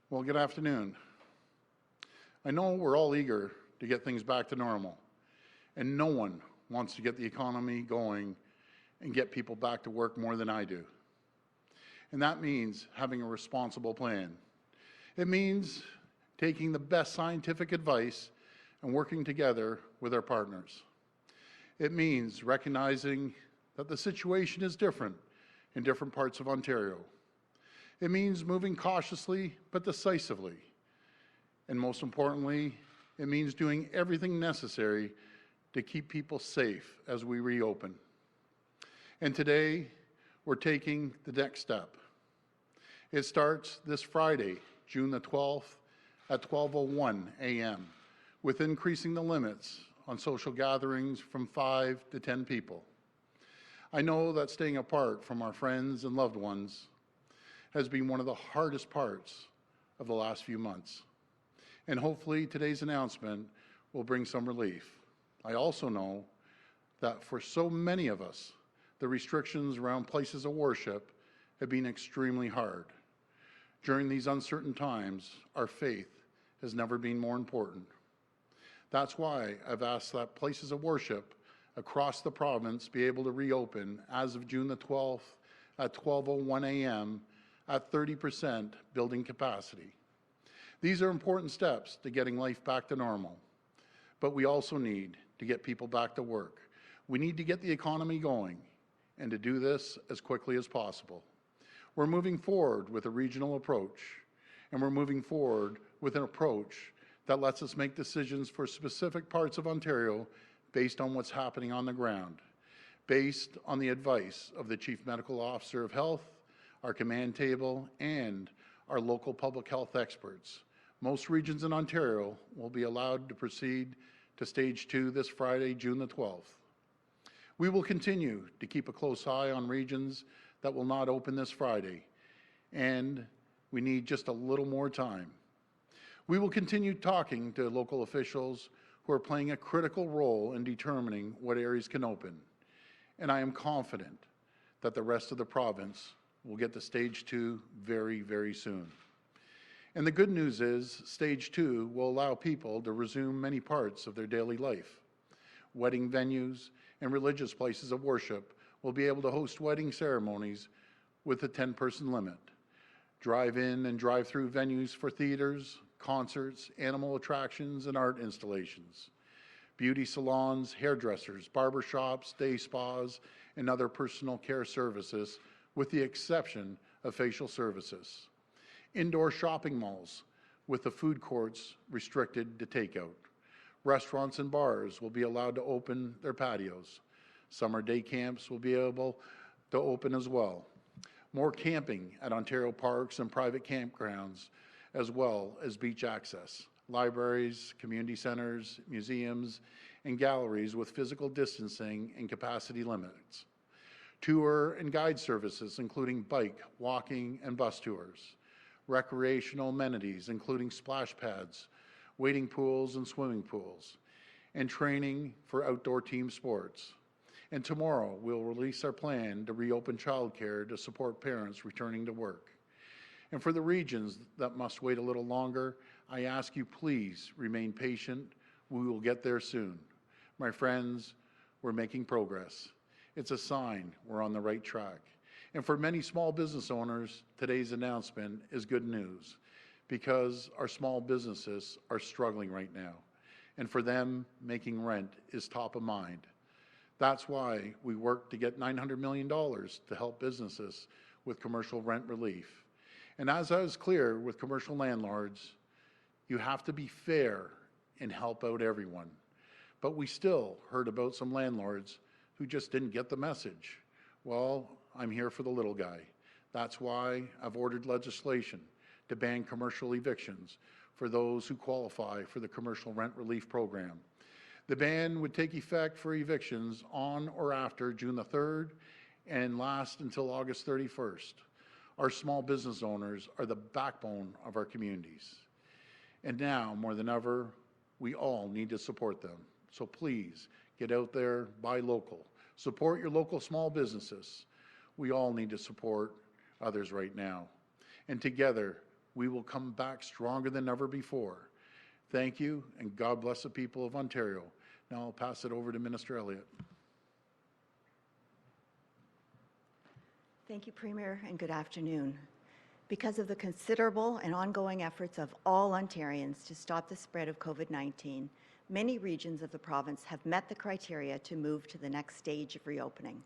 Well, good afternoon. I know we're all eager to get things back to normal, and no one wants to get the economy going and get people back to work more than I do. And that means having a responsible plan. It means taking the best scientific advice and working together with our partners. It means recognizing that the situation is different in different parts of Ontario. It means moving cautiously but decisively. And most importantly, it means doing everything necessary to keep people safe as we reopen. And today, we're taking the next step. It starts this Friday, June the 12th at 12:01 a.m., with increasing the limits on social gatherings from 5 to 10 people. I know that staying apart from our friends and loved ones has been one of the hardest parts of the last few months. And hopefully today's announcement will bring some relief. I also know that for so many of us, the restrictions around places of worship have been extremely hard. During these uncertain times, our faith has never been more important. That's why I've asked that places of worship across the province be able to reopen as of June the 12th at 12:01 a.m. at 30% building capacity. These are important steps to getting life back to normal, but we also need to get people back to work. We need to get the economy going, and to do this as quickly as possible. We're moving forward with a regional approach, and we're moving forward with an approach that lets us make decisions for specific parts of Ontario based on what's happening on the ground, based on the advice of the Chief Medical Officer of Health, our command table, and our local public health experts. Most regions in Ontario will be allowed to proceed to Stage 2 this Friday, June the 12th. We will continue to keep a close eye on regions that will not open this Friday, and we need just a little more time. We will continue talking to local officials who are playing a critical role in determining what areas can open, and I am confident that the rest of the province will get to Stage 2 very, very soon. And the good news is Stage 2 will allow people to resume many parts of their daily life. Wedding venues and religious places of worship will be able to host wedding ceremonies with a 10-person limit. Drive-in and drive-through venues for theaters, concerts, animal attractions, and art installations. Beauty salons, hairdressers, barbershops, day spas, and other personal care services, with the exception of facial services. Indoor shopping malls, with the food courts restricted to takeout. Restaurants and bars will be allowed to open their patios. Summer day camps will be able to open as well. More camping at Ontario parks and private campgrounds, as well as beach access. Libraries, community centers, museums, and galleries with physical distancing and capacity limits. Tour and guide services, including bike, walking, and bus tours. Recreational amenities, including splash pads, wading pools, and swimming pools. And training for outdoor team sports. And tomorrow, we'll release our plan to reopen childcare to support parents returning to work. And for the regions that must wait a little longer, I ask you please remain patient. We will get there soon. My friends, we're making progress. It's a sign we're on the right track. And for many small business owners, today's announcement is good news because our small businesses are struggling right now. And for them, making rent is top of mind. That's why we work to get $900 million to help businesses with commercial rent relief. And as I was clear with commercial landlords, you have to be fair and help out everyone. But we still heard about some landlords who just didn't get the message. Well, I'm here for the little guy. That's why I've ordered legislation to ban commercial evictions for those who qualify for the commercial rent relief program. The ban would take effect for evictions on or after June the 3rd and last until August 31st. Our small business owners are the backbone of our communities. And now, more than ever, we all need to support them. So please, get out there, buy local. Support your local small businesses. We all need to support others right now. And together, we will come back stronger than ever before. Thank you, and God bless the people of Ontario. Now I'll pass it over to Minister Elliott. Thank you, Premier, and good afternoon. Because of the considerable and ongoing efforts of all Ontarians to stop the spread of COVID-19, many regions of the province have met the criteria to move to the next stage of reopening,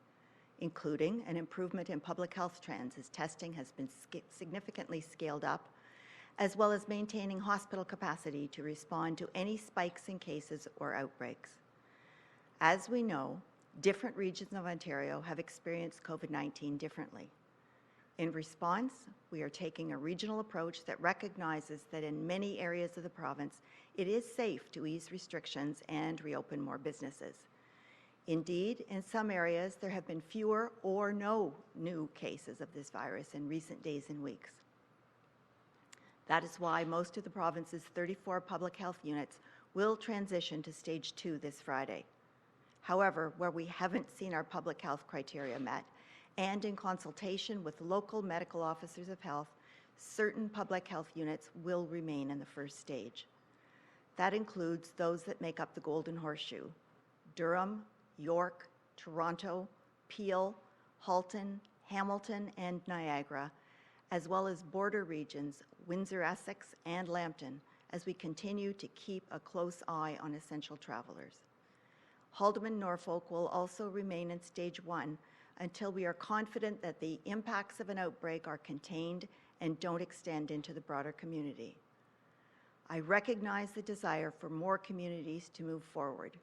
including an improvement in public health trends as testing has been significantly scaled up, as well as maintaining hospital capacity to respond to any spikes in cases or outbreaks. As we know, different regions of Ontario have experienced COVID-19 differently. In response, we are taking a regional approach that recognizes that in many areas of the province, it is safe to ease restrictions and reopen more businesses. Indeed, in some areas, there have been fewer or no new cases of this virus in recent days and weeks. That is why most of the province's 34 public health units will transition to Stage 2 this Friday. However, where we haven't seen our public health criteria met, and in consultation with local medical officers of health, certain public health units will remain in the first stage. That includes those that make up the Golden Horseshoe: Durham, York, Toronto, Peel, Halton, Hamilton, and Niagara, as well as border regions, Windsor, Essex, and Lambton, as we continue to keep a close eye on essential travelers. Haldimand, Norfolk will also remain in Stage 1 until we are confident that the impacts of an outbreak are contained and don't extend into the broader community. I recognize the desire for more communities to move forward,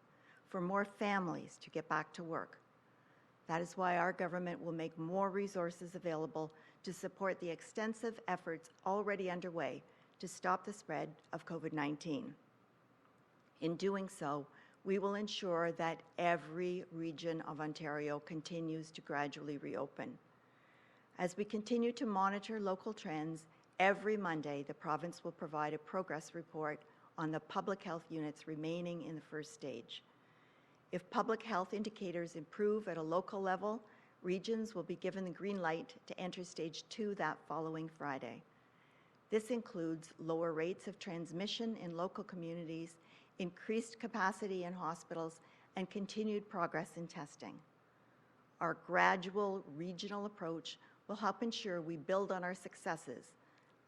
for more families to get back to work. That is why our government will make more resources available to support the extensive efforts already underway to stop the spread of COVID-19. In doing so, we will ensure that every region of Ontario continues to gradually reopen. As we continue to monitor local trends, every Monday the province will provide a progress report on the public health units remaining in the first stage. If public health indicators improve at a local level, regions will be given the green light to enter Stage 2 that following Friday. This includes lower rates of transmission in local communities, increased capacity in hospitals, and continued progress in testing. Our gradual regional approach will help ensure we build on our successes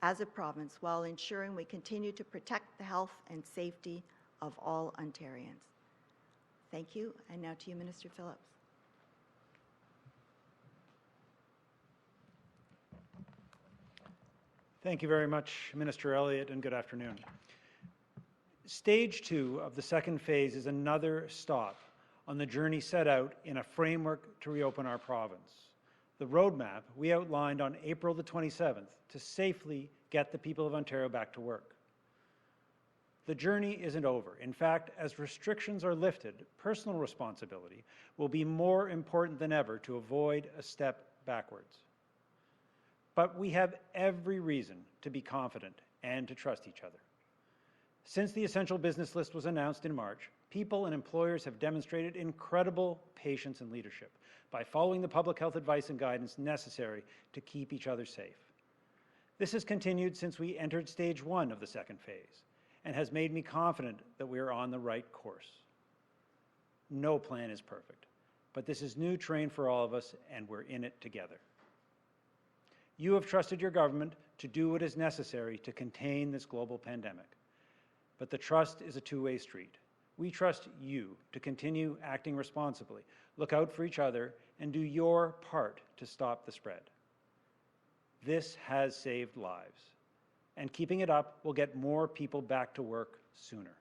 as a province while ensuring we continue to protect the health and safety of all Ontarians. Thank you, and now to you, Minister Phillips. Thank you very much, Minister Elliott, and good afternoon. Stage 2 of the second phase is another stop on the journey set out in a framework to reopen our province. The roadmap we outlined on April the 27th to safely get the people of Ontario back to work. The journey isn't over. In fact, as restrictions are lifted, personal responsibility will be more important than ever to avoid a step backwards. But we have every reason to be confident and to trust each other. Since the essential business list was announced in March, people and employers have demonstrated incredible patience and leadership by following the public health advice and guidance necessary to keep each other safe. This has continued since we entered Stage 1 of the second phase and has made me confident that we are on the right course. No plan is perfect, but this is new terrain for all of us, and we're in it together. You have trusted your government to do what is necessary to contain this global pandemic. But the trust is a two-way street. We trust you to continue acting responsibly, look out for each other, and do your part to stop the spread. This has saved lives, and keeping it up will get more people back to work sooner.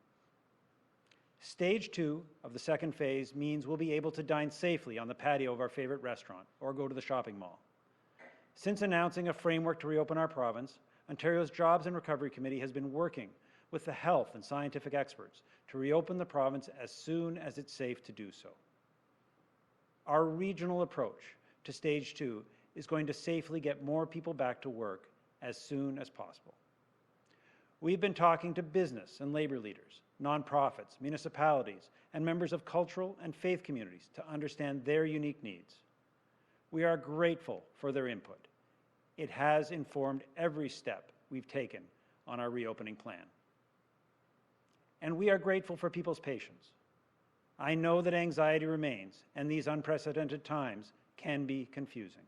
Stage 2 of the second phase means we'll be able to dine safely on the patio of our favorite restaurant or go to the shopping mall. Since announcing a framework to reopen our province, Ontario's Jobs and Recovery Committee has been working with the health and scientific experts to reopen the province as soon as it's safe to do so. Our regional approach to Stage 2 is going to safely get more people back to work as soon as possible. We've been talking to business and labor leaders, nonprofits, municipalities, and members of cultural and faith communities to understand their unique needs. We are grateful for their input. It has informed every step we've taken on our reopening plan. And we are grateful for people's patience. I know that anxiety remains, and these unprecedented times can be confusing.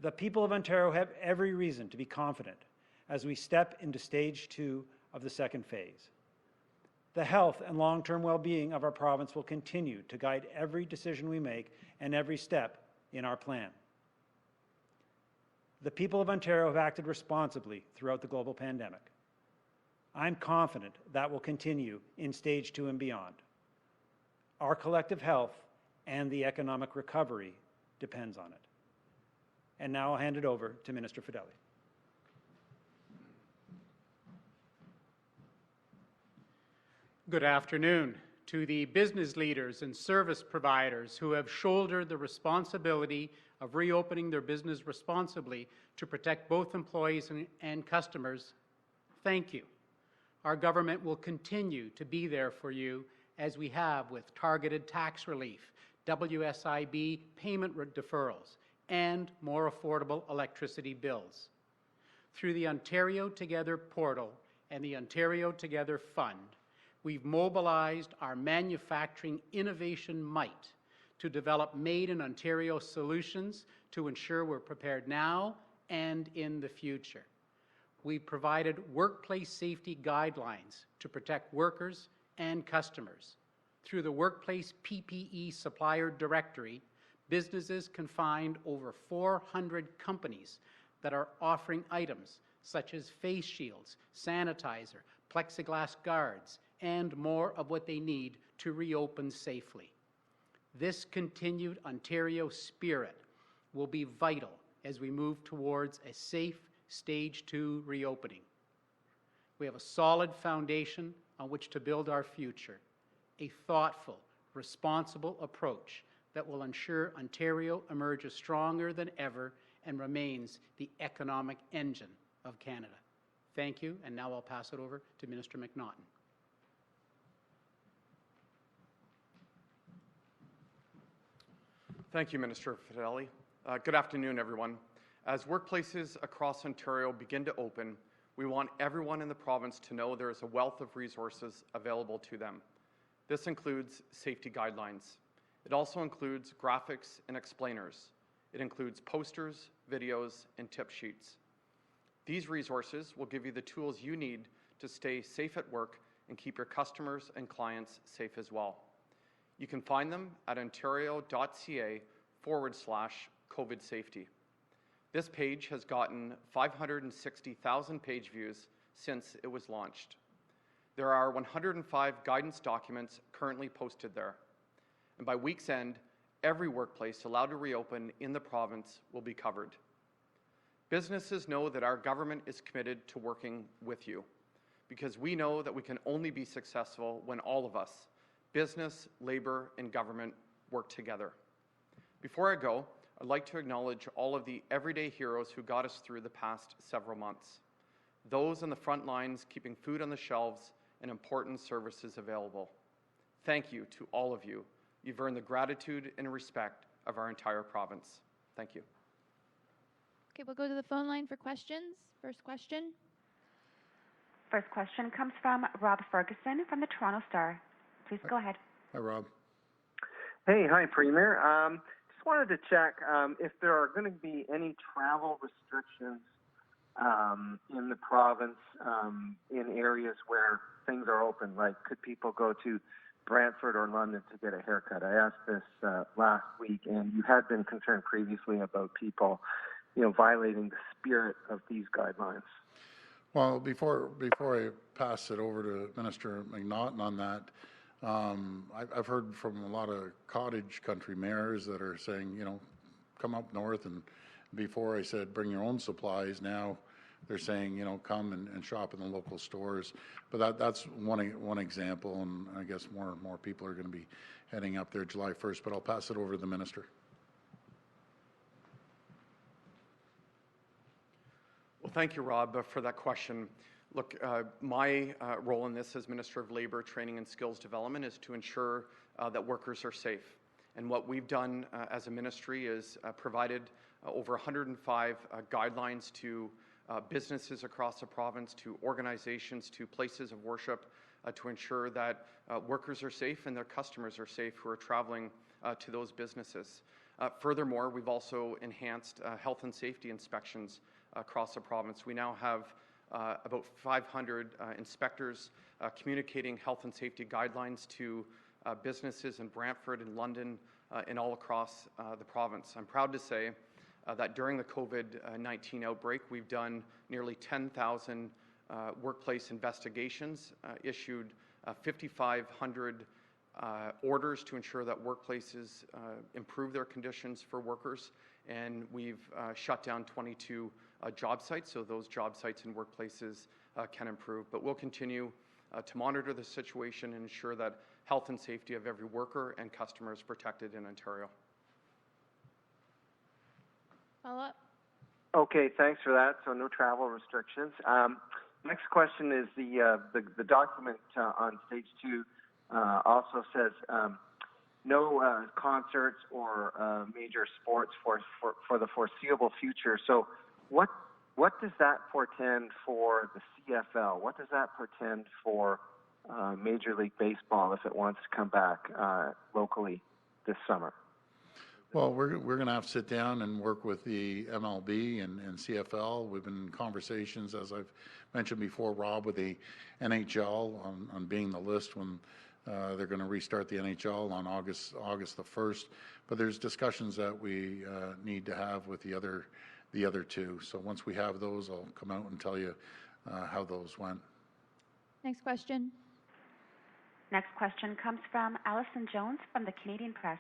The people of Ontario have every reason to be confident as we step into stage 2 of the second phase. The health and long-term well-being of our province will continue to guide every decision we make and every step in our plan. The people of Ontario have acted responsibly throughout the global pandemic. I'm confident that will continue in stage 2 and beyond. Our collective health and the economic recovery depends on it. And now I'll hand it over to Minister Fedeli. Good afternoon to the business leaders and service providers who have shouldered the responsibility of reopening their business responsibly to protect both employees and customers. Thank you. Our government will continue to be there for you as we have with targeted tax relief, WSIB payment deferrals, and more affordable electricity bills. Through the Ontario Together portal and the Ontario Together Fund, we've mobilized our manufacturing innovation might to develop made-in-Ontario solutions to ensure we're prepared now and in the future. We've provided workplace safety guidelines to protect workers and customers. Through the Workplace PPE Supplier Directory, businesses can find over 400 companies that are offering items such as face shields, sanitizer, plexiglass guards, and more of what they need to reopen safely. This continued Ontario spirit will be vital as we move towards a safe stage 2 reopening. We have a solid foundation on which to build our future, a thoughtful, responsible approach that will ensure Ontario emerges stronger than ever and remains the economic engine of Canada. Thank you, and now I'll pass it over to Minister McNaughton. Thank you, Minister Fedeli. Good afternoon, everyone. As workplaces across Ontario begin to open, we want everyone in the province to know there is a wealth of resources available to them. This includes safety guidelines. It also includes graphics and explainers. It includes posters, videos, and tip sheets. These resources will give you the tools you need to stay safe at work and keep your customers and clients safe as well. You can find them at ontario.ca/COVID safety. This page has gotten 560,000 page views since it was launched. There are 105 guidance documents currently posted there. And by week's end, every workplace allowed to reopen in the province will be covered. Businesses know that our government is committed to working with you, because we know that we can only be successful when all of us, business, labor, and government, work together. Before I go, I'd like to acknowledge all of the everyday heroes who got us through the past several months. Those on the front lines keeping food on the shelves and important services available. Thank you to all of you. You've earned the gratitude and respect of our entire province. Thank you. Okay, we'll go to the phone line for questions. First question. First question comes from Rob Ferguson from the Toronto Star. Please go ahead. Hi, Rob. Hey, hi, Premier. Just wanted to check if there are going to be any travel restrictions in the province in areas where things are open. Like, could people go to Brantford or London to get a haircut? I asked this last week, and you had been concerned previously about people, violating the spirit of these guidelines. Well, before I pass it over to Minister McNaughton on that, I've heard from a lot of cottage country mayors that are saying, come up north, and before I said bring your own supplies, now they're saying, come and shop in the local stores. But that's one example, and I guess more and more people are going to be heading up there July 1st, but I'll pass it over to the Minister. Well, thank you, Rob, for that question. Look, my role in this as Minister of Labour, Training and Skills Development is to ensure that workers are safe. And what we've done as a ministry is provided over 105 guidelines to businesses across the province, to organizations, to places of worship, to ensure that workers are safe and their customers are safe who are traveling to those businesses. Furthermore, we've also enhanced health and safety inspections across the province. We now have about 500 inspectors communicating health and safety guidelines to businesses in Brantford and London and all across the province. I'm proud to say that during the COVID-19 outbreak, we've done nearly 10,000 workplace investigations, issued 5,500 orders to ensure that workplaces improve their conditions for workers, and we've shut down 22 job sites, so those job sites and workplaces can improve. But we'll continue to monitor the situation and ensure that health and safety of every worker and customer is protected in Ontario. Follow-up? Okay, thanks for that. So no travel restrictions. Next question is the document on stage 2 also says no concerts or major sports for the foreseeable future. So what does that portend for the CFL? What does that portend for Major League Baseball if it wants to come back locally this summer? Well, we're going to have to sit down and work with the MLB and CFL. We've been in conversations, as I've mentioned before, Rob, with the NHL on being the list when they're going to restart the NHL on August the 1st. But there's discussions that we need to have with the other two. So once we have those, I'll come out and tell you how those went. Next question. Next question comes from Alison Jones from the Canadian Press.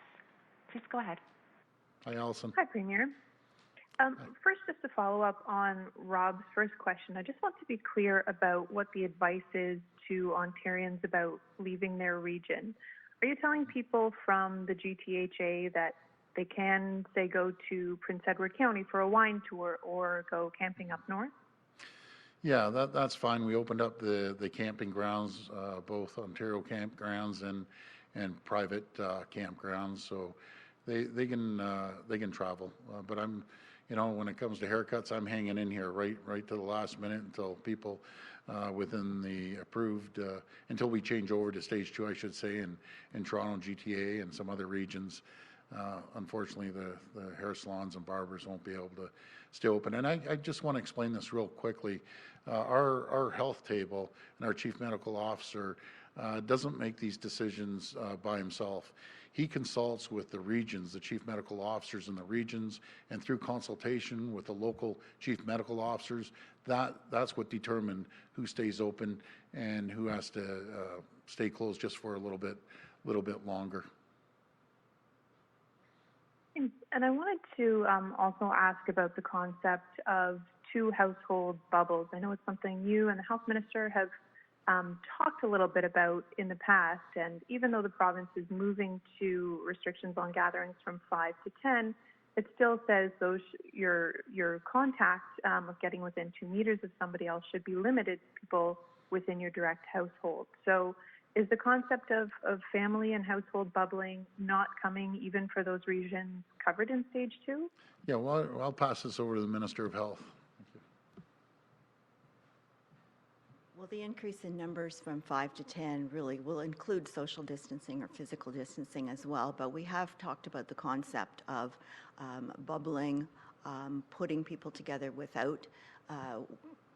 Please go ahead. Hi, Alison. Hi, Premier. First, just to follow up on Rob's first question, I just want to be clear about what the advice is to Ontarians about leaving their region. Are you telling people from the GTHA that they can, say, go to Prince Edward County for a wine tour or go camping up north? Yeah, that's fine. We opened up the camping grounds, both Ontario campgrounds and private campgrounds, so they can travel. But I'm, when it comes to haircuts, I'm hanging in here right to the last minute until people within the approved until we change over to stage 2, I should say, in Toronto, GTA, and some other regions. Unfortunately, the hair salons and barbers won't be able to stay open. And I just want to explain this real quickly. Our health table and our chief medical officer doesn't make these decisions by himself. He consults with the regions, the chief medical officers in the regions, and through consultation with the local chief medical officers, that's what determined who stays open and who has to stay closed just for a little bit longer. And I wanted to also ask about the concept of 2 household bubbles. I know it's something you and the health minister have talked a little bit about in the past, and even though the province is moving to restrictions on gatherings from 5 to 10, it still says your contact of getting within 2 meters of somebody else should be limited to people within your direct household. So is the concept of family and household bubbling not coming even for those regions covered in stage 2? Yeah, well, I'll pass this over to the Minister of Health. Well, the increase in numbers from 5 to 10 really will include social distancing or physical distancing as well, but we have talked about the concept of bubbling, putting people together without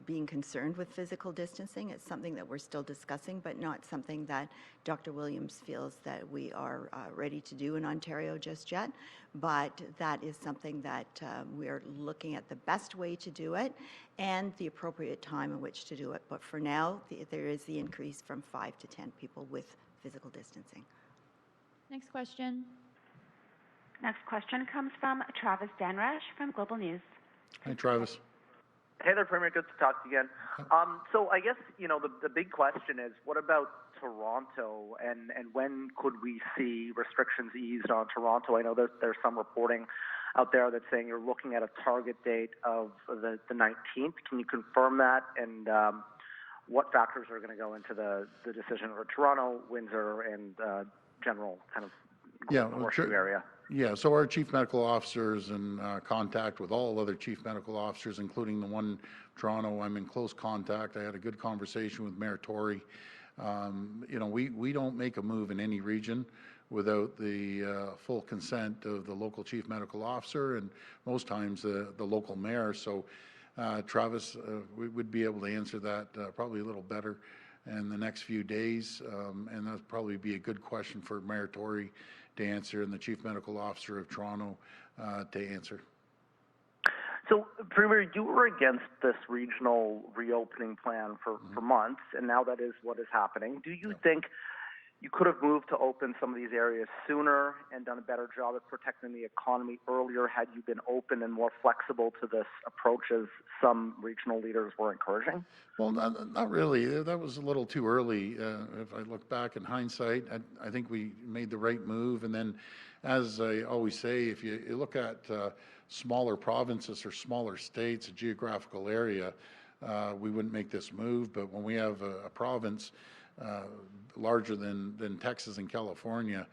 being concerned with physical distancing. It's something that we're still discussing, but not something that Dr. Williams feels that we are ready to do in Ontario just yet. But that is something that we're looking at the best way to do it and the appropriate time in which to do it. But for now, there is the increase from 5 to 10 people with physical distancing. Next question. Next question comes from Travis Danrash from Global News. Hi, Travis. Hey there, Premier. Good to talk to you again. So I guess, the big question is, what about Toronto, and when could we see restrictions eased on Toronto? I know there's some reporting out there that's saying you're looking at a target date of the 19th. Can you confirm that? And what factors are going to go into the decision for Toronto, Windsor, and general kind of horseshoe area? Yeah, so our chief medical officers in contact with all other chief medical officers, including the one in Toronto. I'm in close contact. I had a good conversation with Mayor Tory. You know, we don't make a move in any region without the full consent of the local chief medical officer and most times the local mayor. So Travis, we would be able to answer that probably a little better in the next few days, and that'll probably be a good question for Mayor Tory to answer and the chief medical officer of Toronto to answer. So, Premier, you were against this regional reopening plan for months, and now that is what is happening. Do you think you could have moved to open some of these areas sooner and done a better job of protecting the economy earlier had you been open and more flexible to this approach as some regional leaders were encouraging? Well, not really. That was a little too early. If I look back in hindsight, I think we made the right move. And then, as I always say, if you look at smaller provinces or smaller states, a geographical area, we wouldn't make this move. But when we have a province larger than Texas and California,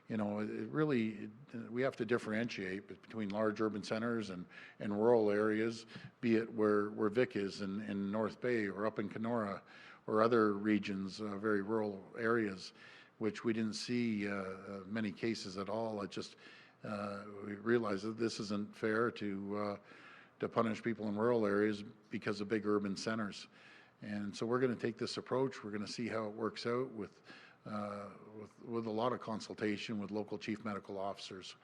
you know, it really, we have to differentiate between large urban centers and rural areas, be it where Vic is in North Bay or up in Kenora or other regions, very rural areas, which we didn't see many cases at all. It just, we realized that this isn't fair to punish people in rural areas because of big urban centers. And so we're going to take this approach. We're going to see how it works out with a lot of consultation with local chief medical officers.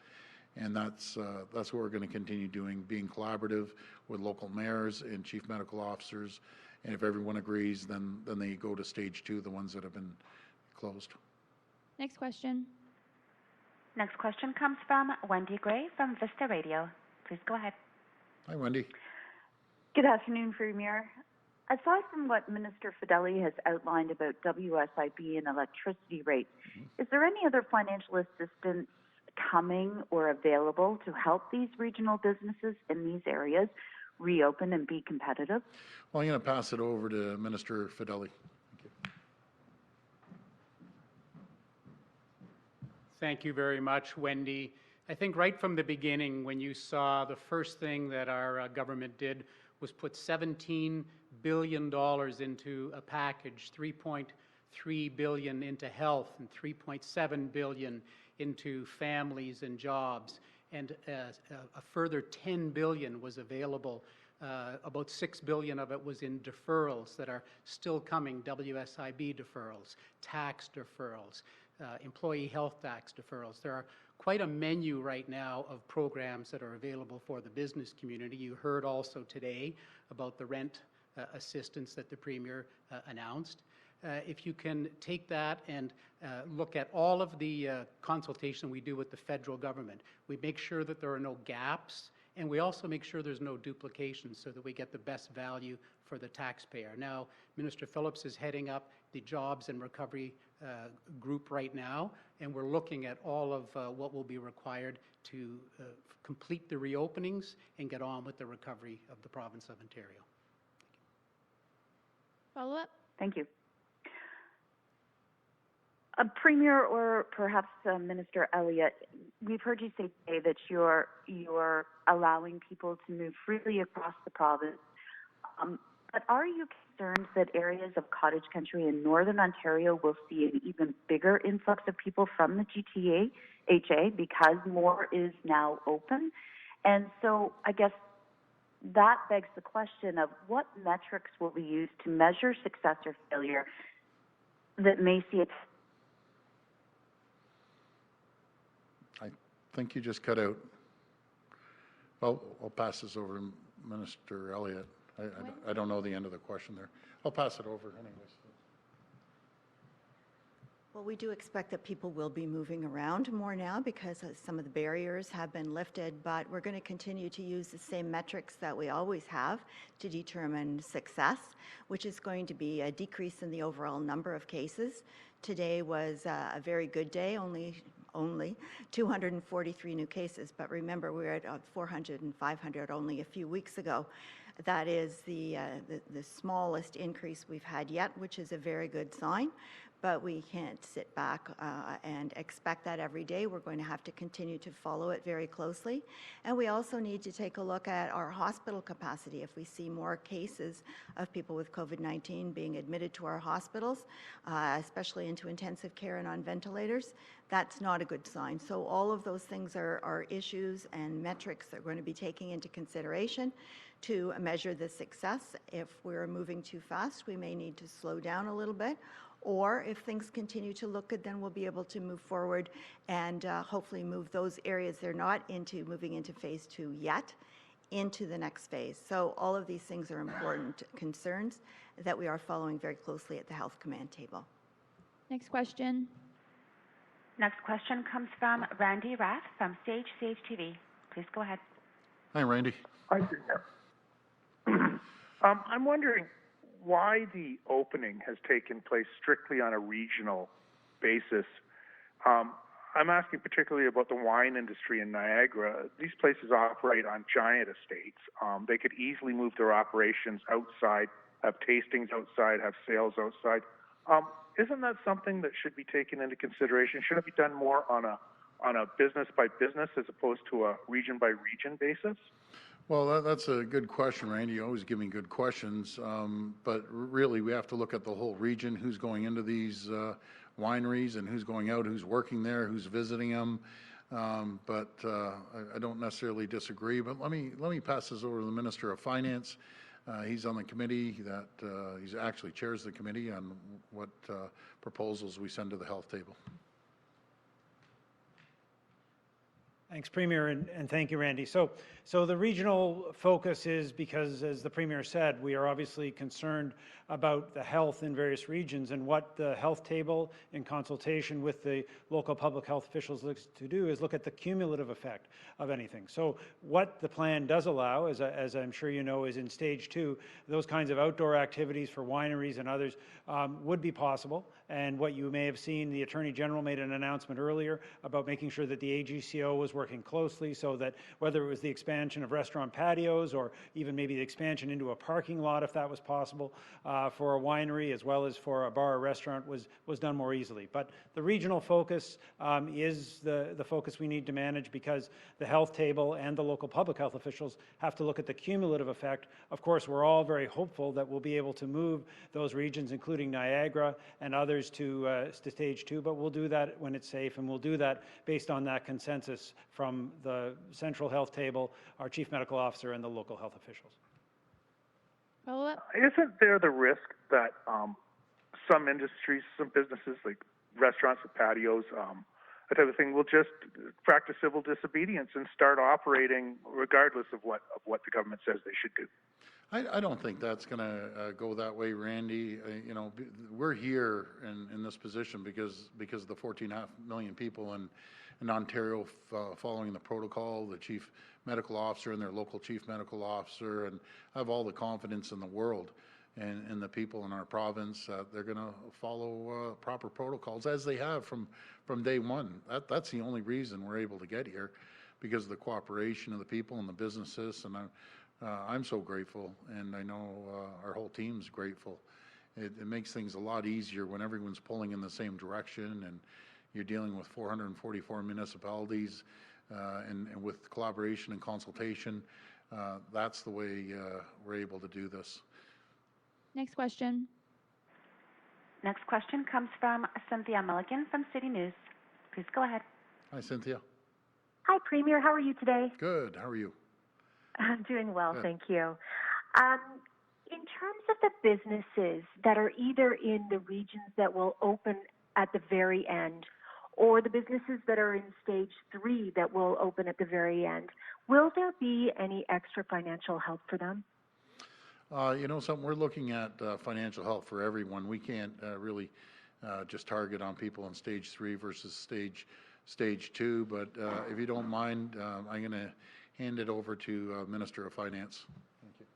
And that's what we're going to continue doing, being collaborative with local mayors and chief medical officers. And if everyone agrees, then they go to stage 2, the ones that have been closed. Next question. Next question comes from Wendy Gray from Vista Radio. Please go ahead. Hi, Wendy. Good afternoon, Premier. Aside from what Minister Fedeli has outlined about WSIB and electricity rates, is there any other financial assistance coming or available to help these regional businesses in these areas reopen and be competitive? Well, I'm going to pass it over to Minister Fedeli. Thank you very much, Wendy. I think right from the beginning, when you saw the first thing that our government did was put $17 billion into a package, $3.3 billion into health and $3.7 billion into families and jobs, and a further $10 billion was available. About $6 billion of it was in deferrals that are still coming, WSIB deferrals, tax deferrals, employee health tax deferrals. There are quite a menu right now of programs that are available for the business community. You heard also today about the rent assistance that the Premier announced. If you can take that and look at all of the consultation we do with the federal government, we make sure that there are no gaps, and we also make sure there's no duplication so that we get the best value for the taxpayer. Now, Minister Phillips is heading up the Jobs and Recovery group right now, and we're looking at all of what will be required to complete the reopenings and get on with the recovery of the province of Ontario. Follow up? Thank you. Premier, or perhaps Minister Elliott, we've heard you say today that you're allowing people to move freely across the province. But are you concerned that areas of cottage country in northern Ontario will see an even bigger influx of people from the GTA, HA, because more is now open? And so I guess that begs the question of what metrics will be used to measure success or failure that may see it. I think you just cut out. Well, I'll pass this over to Minister Elliott. I don't know the end of the question there. I'll pass it over anyways. Well, we do expect that people will be moving around more now because some of the barriers have been lifted, but we're going to continue to use the same metrics that we always have to determine success, which is going to be a decrease in the overall number of cases. Today was a very good day, only 243 new cases, but remember we were at 400 and 500 only a few weeks ago. That is the smallest increase we've had yet, which is a very good sign. but we can't sit back and expect that every day. We're going to have to continue to follow it very closely. And we also need to take a look at our hospital capacity. If we see more cases of people with COVID-19 being admitted to our hospitals, especially into intensive care and on ventilators, that's not a good sign. So all of those things are issues and metrics that we're going to be taking into consideration to measure the success. If we're moving too fast, we may need to slow down a little bit. Or if things continue to look good, then we'll be able to move forward and hopefully move those areas they're not into, moving into phase 2 yet, into the next phase. So all of these things are important concerns that we are following very closely at the Health Command table. Next question. Next question comes from Randy Rath from Sage TV. Please go ahead. Hi, Randy. Hi, Premier. I'm wondering why the opening has taken place strictly on a regional basis. I'm asking particularly about the wine industry in Niagara. These places operate on giant estates. They could easily move their operations outside, have tastings outside, have sales outside. Isn't that something that should be taken into consideration? Should it be done more on a business by business as opposed to a region by region basis? Well, that's a good question, Randy. You always give me good questions, but really we have to look at the whole region, who's going into these wineries and who's going out, who's working there, who's visiting them. But I don't necessarily disagree. But let me pass this over to the Minister of Finance. He's on the committee that he's actually chairs the committee on what proposals we send to the health table. Thanks, Premier, and thank you, Randy. So the regional focus is because, as the Premier said, we are obviously concerned about the health in various regions, and what the health table, in consultation with the local public health officials, looks to do is look at the cumulative effect of anything. So what the plan does allow, as I'm sure you know, is in stage 2, those kinds of outdoor activities for wineries and others would be possible. And what you may have seen, the Attorney General made an announcement earlier about making sure that the AGCO was working closely so that whether it was the expansion of restaurant patios or even maybe the expansion into a parking lot, if that was possible, for a winery as well as for a bar or restaurant was done more easily. But the regional focus is the focus we need to manage, because the health table and the local public health officials have to look at the cumulative effect. Of course, we're all very hopeful that we'll be able to move those regions, including Niagara and others, to stage 2, but we'll do that when it's safe, and we'll do that based on that consensus from the central health table, our chief medical officer, and the local health officials. Follow-up? Isn't there the risk that some industries, some businesses like restaurants with patios, that type of thing, will just practice civil disobedience and start operating regardless of what the government says they should do? I don't think that's going to go that way, Randy. You know, we're here in this position because of the 14.5 million people in Ontario following the protocol, the chief medical officer and their local chief medical officer, and I have all the confidence in the world and the people in our province. They're going to follow proper protocols as they have from day one. That's the only reason we're able to get here, because of the cooperation of the people and the businesses, and I'm so grateful, and I know our whole team's grateful. It makes things a lot easier when everyone's pulling in the same direction, and you're dealing with 444 municipalities, and with collaboration and consultation. That's the way we're able to do this. Next question. Next question comes from Cynthia Milligan from City News. Please go ahead. Hi, Cynthia. Hi, Premier. How are you today? Good. How are you? I'm doing well, Good. thank you. In terms of the businesses that are either in the regions that will open at the very end, or the businesses that are in stage 3 that will open at the very end, will there be any extra financial help for them? You know something, we're looking at financial help for everyone. We can't really just target on people in stage 3 versus stage 2, but if you don't mind, I'm going to hand it over to Minister of Finance. Thank you.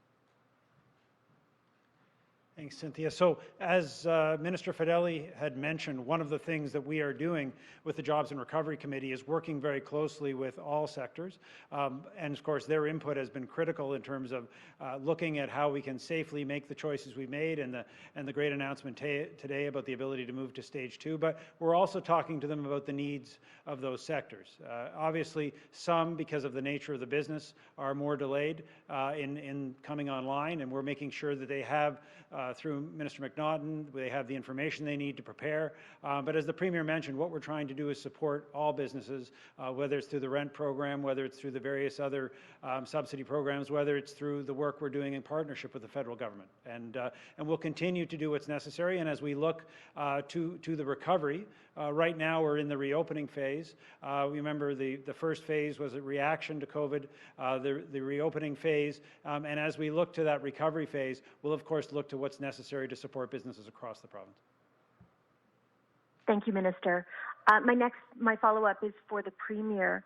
Thanks, Cynthia. So as Minister Fedeli had mentioned, one of the things that we are doing with the Jobs and Recovery Committee is working very closely with all sectors. And of course, their input has been critical in terms of looking at how we can safely make the choices we made and the great announcement today about the ability to move to stage 2. But we're also talking to them about the needs of those sectors. Obviously, some, because of the nature of the business, are more delayed in coming online, and we're making sure that they have through Minister McNaughton, they have the information they need to prepare. But as the Premier mentioned, what we're trying to do is support all businesses, whether it's through the rent program, whether it's through the various other subsidy programs, whether it's through the work we're doing in partnership with the federal government. And we'll continue to do what's necessary. And as we look to the recovery, right now we're in the reopening phase. Remember the first phase was a reaction to COVID, the reopening phase. And as we look to that recovery phase, we'll of course look to what's necessary to support businesses across the province. Thank you, Minister. My follow-up is for the Premier.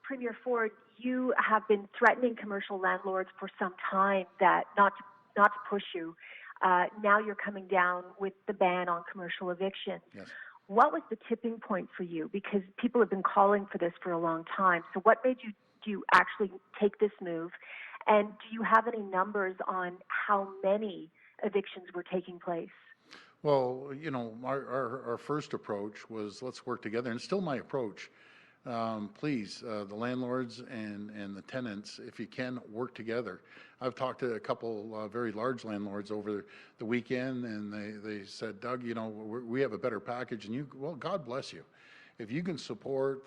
Premier Ford, you have been threatening commercial landlords for some time that not to push you. Now you're coming down with the ban on commercial evictions. Yes. What was the tipping point for you? Because people have been calling for this for a long time. So what made you actually take this move? And do you have any numbers on how many evictions were taking place? Well, you know, our first approach was let's work together, and it's still my approach. Please, the landlords and the tenants, if you can, work together. I've talked to a couple very large landlords over the weekend, and they said, Doug, you know, we have a better package, and well, God bless you. If you can support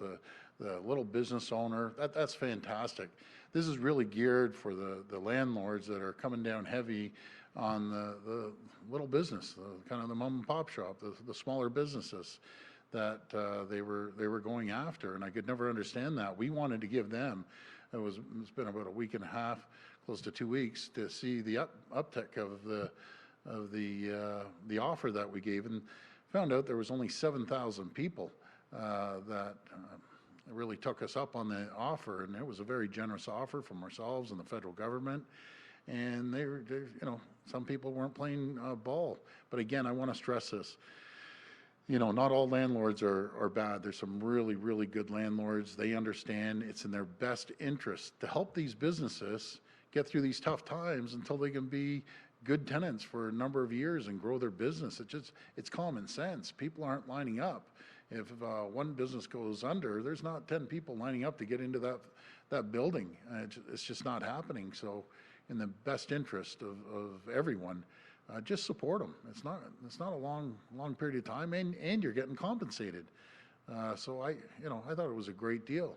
the little business owner, that's fantastic. This is really geared for the landlords that are coming down heavy on the little business, kind of the mom and pop shop, the smaller businesses that they were going after, and I could never understand that. We wanted to give them, it's been about a week and a half, close to 2 weeks, to see the uptick of the offer that we gave, and found out there was only 7,000 people that really took us up on the offer, and it was a very generous offer from ourselves and the federal government. And they you know, some people weren't playing ball. But again, I want to stress this. You know, not all landlords are bad. There's some really, really good landlords. They understand it's in their best interest to help these businesses get through these tough times until they can be good tenants for a number of years and grow their business. It's common sense. People aren't lining up. If one business goes under, there's not 10 people lining up to get into that building. It's just not happening. So in the best interest of everyone, just support them. It's not a long period of time, and you're getting compensated. So I thought it was a great deal,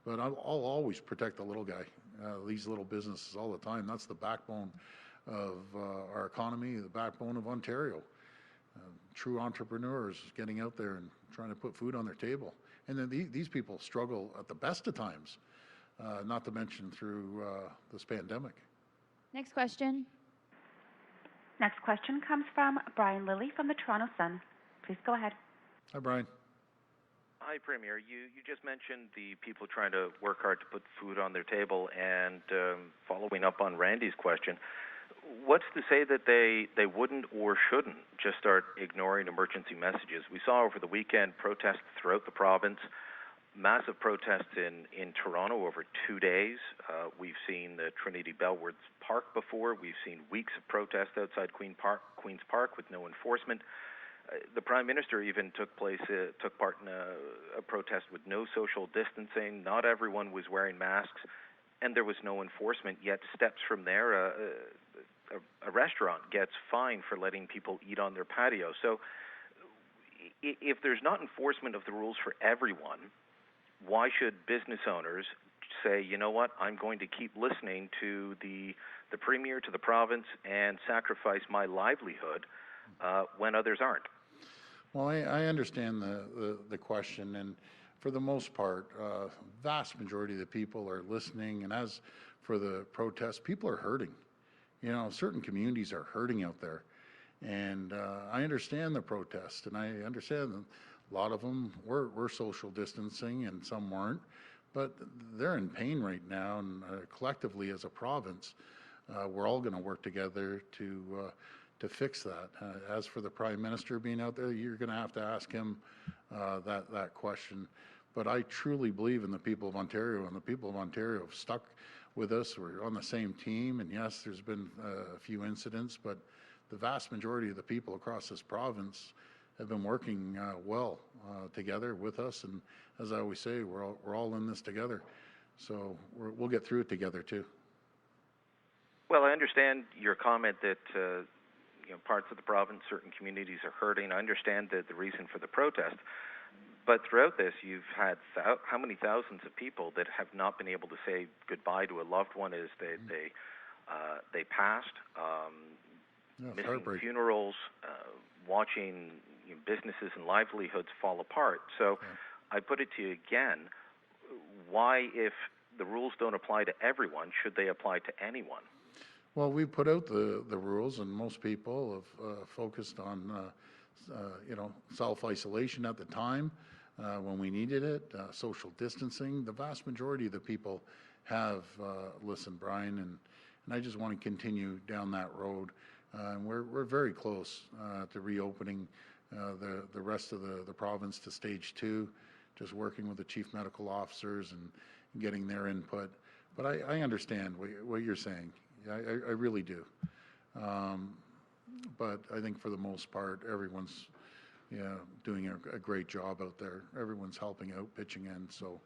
but I'll always protect the little guy, these little businesses all the time. That's the backbone of our economy, the backbone of Ontario. True entrepreneurs getting out there and trying to put food on their table. And then these people struggle at the best of times, not to mention through this pandemic. Next question. Next question comes from Brian Lilly from the Toronto Sun. Please go ahead. Hi, Brian. Hi, Premier. You just mentioned the people trying to work hard to put food on their table, and following up on Randy's question, what's to say that they wouldn't or shouldn't just start ignoring emergency messages? We saw over the weekend protests throughout the province, massive protests in Toronto over 2 days. We've seen the Trinity Bellwoods Park before. We've seen weeks of protest outside Queen's Park with no enforcement. The Prime Minister even took part in a protest with no social distancing. Not everyone was wearing masks, and there was no enforcement. Yet steps from there, a restaurant gets fined for letting people eat on their patio. So if there's not enforcement of the rules for everyone, why should business owners say, you know what, I'm going to keep listening to the Premier, to the province, and sacrifice my livelihood when others aren't? Well, I understand the question, and for the most part, vast majority of the people are listening, and as for the protests, people are hurting. You know, certain communities are hurting out there, and I understand the protest, and I understand that a lot of them were social distancing and some weren't, but they're in pain right now, and collectively as a province, we're all going to work together to to fix that. As for the Prime Minister being out there, you're going to have to ask him that question. But I truly believe in the people of Ontario, and the people of Ontario have stuck with us. We're on the same team, and yes, there's been a few incidents, but the vast majority of the people across this province have been working well together with us. And as I always say, we're all in this together. So we'll get through it together too. Well, I understand your comment that parts of the province, certain communities are hurting. I understand the reason for the protest. But throughout this, you've had how many thousands of people that have not been able to say goodbye to a loved one as they passed, missing funerals, watching businesses and livelihoods fall apart. So I put it to you again, why, if the rules don't apply to everyone, should they apply to anyone? Well, we put out the rules, and most people have focused on self-isolation at the time when we needed it, social distancing. The vast majority of the people have listened, Brian, and I just want to continue down that road. And we're very close to reopening the rest of the province to stage 2, just working with the chief medical officers and getting their input. But I understand what you're saying. I really do. But I think for the most part, everyone's doing a great job out there. Everyone's helping out, pitching in. So,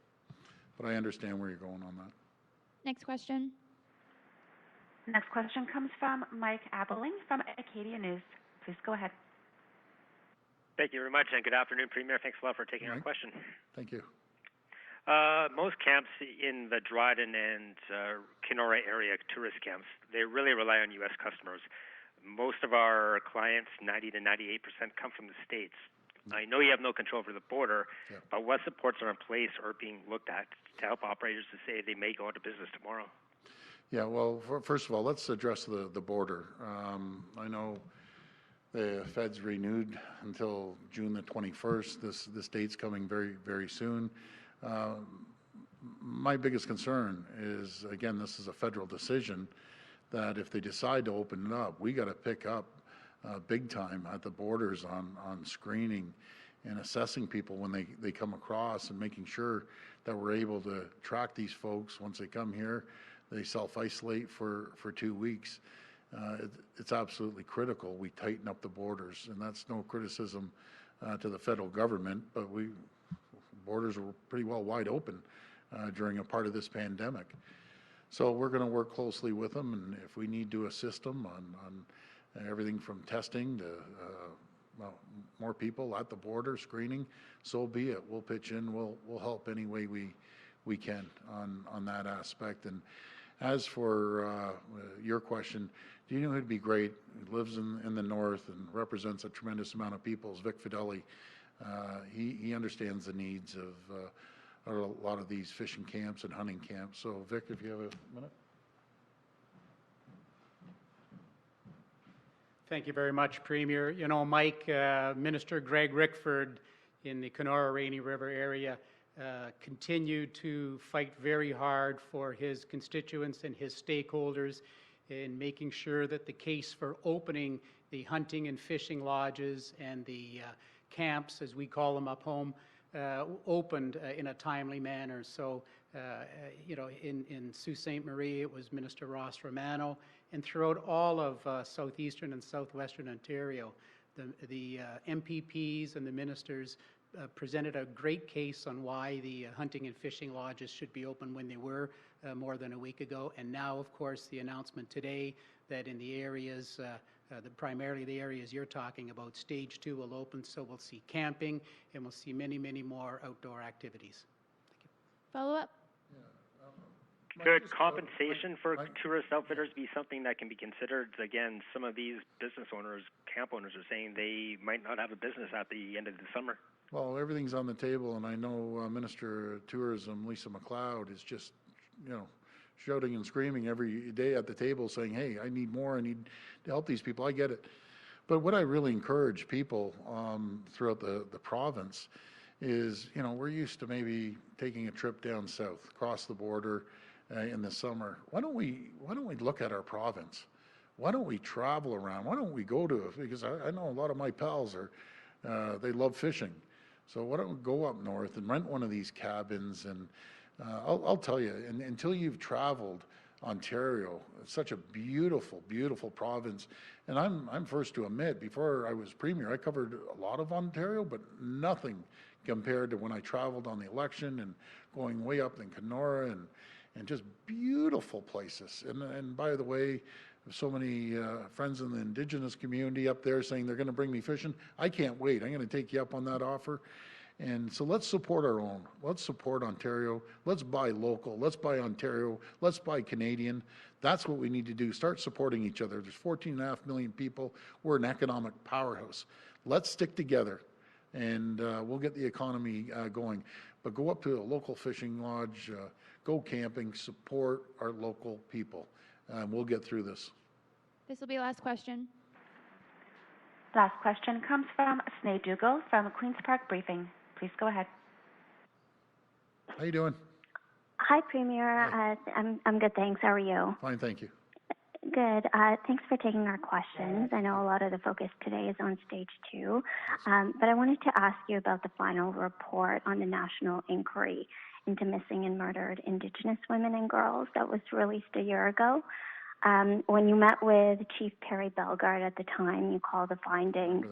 but I understand where you're going on that. Next question. Next question comes from Mike Abeling from Acadia News. Please go ahead. Thank you very much, and good afternoon, Premier. Thanks a lot for taking our question. Thank you. Most camps in the Dryden and Kenora area, tourist camps, they really rely on U.S. customers. Most of our clients, 90 to 98%, come from the States. I know you have no control over the border, but what supports are in place or being looked at to help operators to say they may go into business tomorrow? Yeah, well, first of all, let's address the border. I know the Fed's renewed until June the 21st. This date's coming very, very soon. My biggest concern is, again, this is a federal decision, that if they decide to open it up, we got to pick up big time at the borders on screening and assessing people when they come across, and making sure that we're able to track these folks once they come here. They self-isolate for 2 weeks. It's absolutely critical we tighten up the borders, and that's no criticism to the federal government, but borders were pretty well wide open during a part of this pandemic. So we're going to work closely with them, and if we need to assist them on everything from testing to more people at the border, screening, so be it. We'll pitch in. We'll help any way we can on that aspect. And as for your question, do you know who'd be great? He lives in the north and represents a tremendous amount of people, is Vic Fedeli. He understands the needs of a lot of these fishing camps and hunting camps. So, Vic, if you have a minute. Thank you very much, Premier. You know, Mike, Minister Greg Rickford in the Kenora Rainy River area continued to fight very hard for his constituents and his stakeholders in making sure that the case for opening the hunting and fishing lodges and the camps, as we call them up home, opened in a timely manner. So, in Sault Ste. Marie, it was Minister Ross Romano, and throughout all of southeastern and southwestern Ontario, the MPPs and the ministers presented a great case on why the hunting and fishing lodges should be open when they were more than a week ago. And now, of course, the announcement today that in the areas primarily the areas you're talking about, stage 2 will open, so we'll see camping and we'll see many, many more outdoor activities. Thank you. Follow up? Could compensation for tourist outfitters be something that can be considered? Again, some of these business owners, camp owners, are saying they might not have a business at the end of the summer. Well, everything's on the table, and I know Minister of Tourism, Lisa MacLeod, is just, shouting and screaming every day at the table saying, hey, I need more, I need to help these people, I get it. But what I really encourage people throughout the province is, we're used to maybe taking a trip down south, across the border in the summer. Why don't we look at our province? why don't we travel around? Why don't we go to it? Because I know a lot of my pals are, they love fishing. So why don't we go up north and rent one of these cabins? And I'll tell you, until you've traveled Ontario, it's such a beautiful, beautiful province. And I'm first to admit, before I was Premier, I covered a lot of Ontario, but nothing compared to when I traveled on the election and going way up in Kenora and just beautiful places. And by the way, so many friends in the Indigenous community up there saying they're going to bring me fishing. I can't wait. I'm going to take you up on that offer. And so let's support our own. Let's support Ontario. Let's buy local. Let's buy Ontario. Let's buy Canadian. That's what we need to do. Start supporting each other. There's 14.5 million people. We're an economic powerhouse. Let's stick together, and we'll get the economy going. But go up to a local fishing lodge, go camping, support our local people. We'll get through this. This will be last question. Last question comes from Sinead Dougal from Queen's Park Briefing. Please go ahead. How you doing? Hi, Premier. Hi. I'm good, thanks. How are you? Fine, thank you. Good. Thanks for taking our questions. I know a lot of the focus today is on stage 2, but I wanted to ask you about the final report on the national inquiry into missing and murdered Indigenous women and girls that was released a year ago. When you met with Chief Perry Bellegarde at the time, you called the findings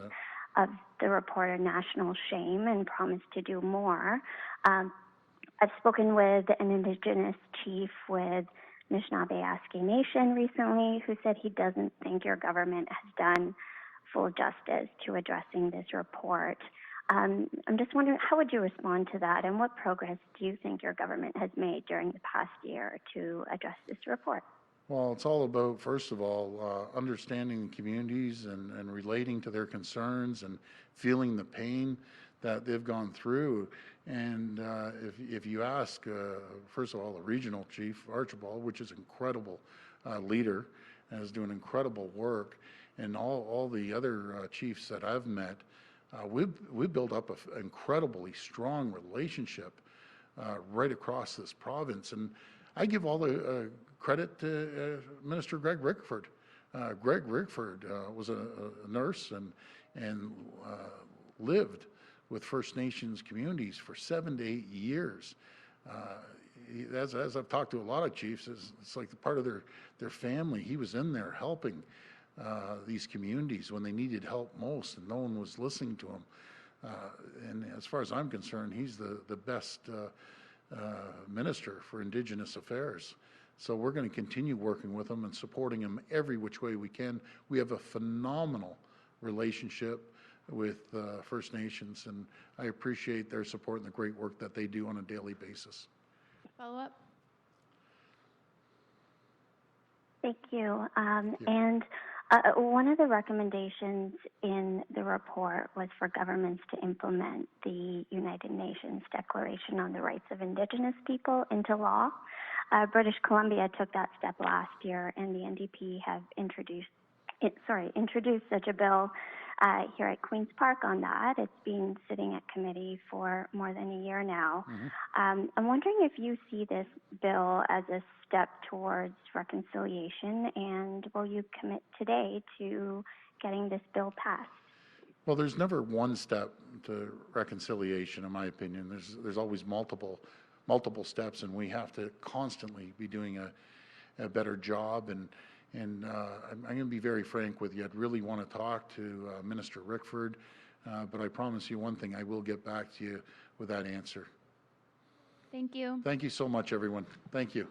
of the report a national shame and promised to do more. I've spoken with an Indigenous chief with Anishinaabe Nation recently who said he doesn't think your government has done full justice to addressing this report. I'm just wondering, how would you respond to that, and what progress do you think your government has made during the past year to address this report? Well, it's all about, first of all, understanding the communities and relating to their concerns and feeling the pain that they've gone through. And if you ask, first of all, the regional chief, Archibald, which is an incredible leader and is doing incredible work, and all the other chiefs that I've met, we've built up an incredibly strong relationship right across this province. And I give all the credit to Minister Greg Rickford. Greg Rickford was a nurse and lived with First Nations communities for 7 to 8 years. As I've talked to a lot of chiefs, it's like the part of their family. He was in there helping these communities when they needed help most, and no one was listening to him. And as far as I'm concerned, he's the best minister for Indigenous affairs. So we're going to continue working with him and supporting him every which way we can. We have a phenomenal relationship with First Nations, and I appreciate their support and the great work that they do on a daily basis. Follow up? Thank you. And one of the recommendations in the report was for governments to implement the United Nations Declaration on the Rights of Indigenous People into law. British Columbia took that step last year, and the NDP have introduced such a bill here at Queen's Park on that. It's been sitting at committee for more than a year now. I'm wondering if you see this bill as a step towards reconciliation, and will you commit today to getting this bill passed? Well, there's never one step to reconciliation, in my opinion. There's always multiple steps, and we have to constantly be doing a better job. And I'm going to be very frank with you. I'd really want to talk to Minister Rickford, but I promise you one thing, I will get back to you with that answer. Thank you. Thank you so much, everyone. Thank you.